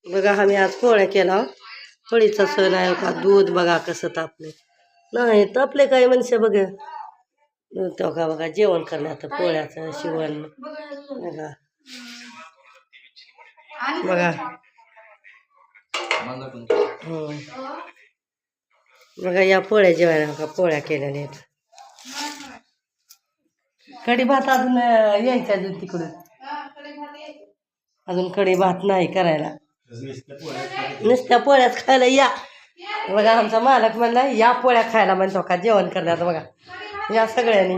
बघा आम्ही आज पोळ्या केला. होळीचा सण आहे का, दूध बघा कसं तापले. नाही तापले काही मनुष्य बघा. तो का बघा जेवण करण्यात पोळ्याचं शिवण बघा. बघा बघा या पोळ्या जेवायला का पोळ्या केलेल्या आहेत. कढी भात अजून यायचा अजून तिकडून. अजून कढी भात नाही करायला. नुसत्या पोळ्याच खायला या. बघा आमचा मालक म्हणला या पोळ्या खायला म्हणतो का जेवण करण्यात. बघा या सगळ्यांनी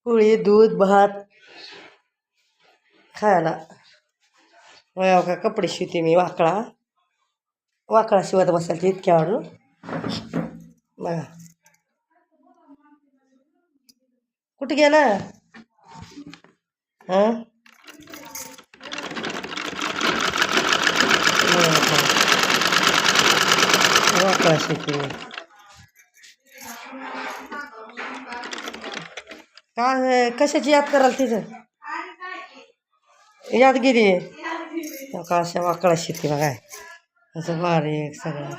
पोळी दूध भात खायला. बघा का कपडे शिवते मी वाकळा शिवत बसायला इतक्या वाढून. बघा कुठे गेला हां वाकळा शिवते मी. काय कशाची याद कराल तिचं यादगिरी का अशा वाकळा शिवते बघा. असं बारीक सगळं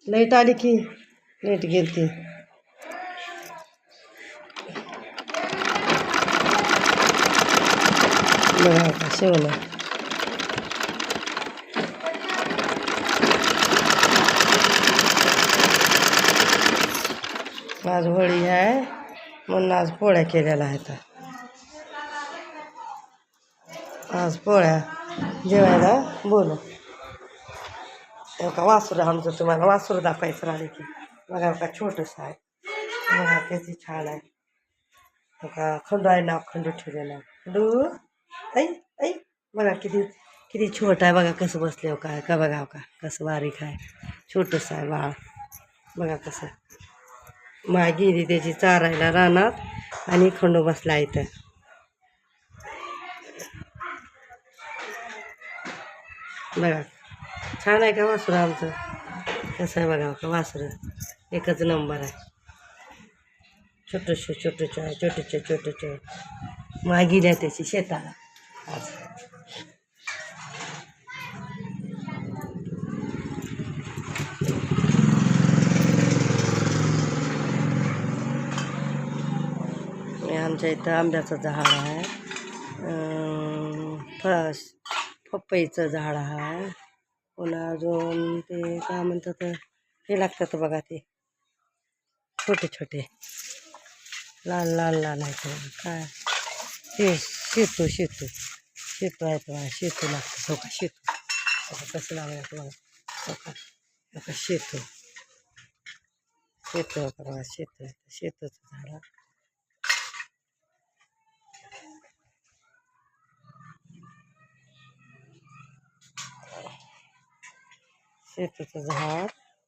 लाईट आली की लाईट गेलती. बघा का शिवलं. आज होळी आहे म्हणून आज पोळ्या केलेल्या आहेत. आज पोळ्या जेवायला बोलू. का वासरू आमचं तुम्हाला वासरू दाखवायचं राहिले की. बघा का छोटंसं आहे. बघा किती छान आहे. का खंडू आहे नाव खंडू ठेवलेला खंडू ऐ ऐ. बघा किती किती छोटं आहे. बघा कसं बसले हो काय का. बघा का कसं बारीक आहे छोटंसं आहे बाळ. बघा कसं गेली त्याची चारायला रानात आणि खंडू बसला इथं. बघा छान आहे का वासरू आमचं. कसं आहे बघा का वासरू एकच नंबर आहे. छोटंसं आहे छोटंसं गेल्या त्याची शेताला आज. आमच्या इथं आंब्याचं झाड आहे. पपईचं झाड आहे. पुन्हा अजून ते काय म्हणतात हे लागतात बघा ते छोटे छोटे लाल लाल लाल आहे काय ते शेतू आहे बघा. शेतू लागतं हो का शेतू कसं लागलं बघा. हो का शेतू बघा शेतूचं झाड. शेतूचं झाड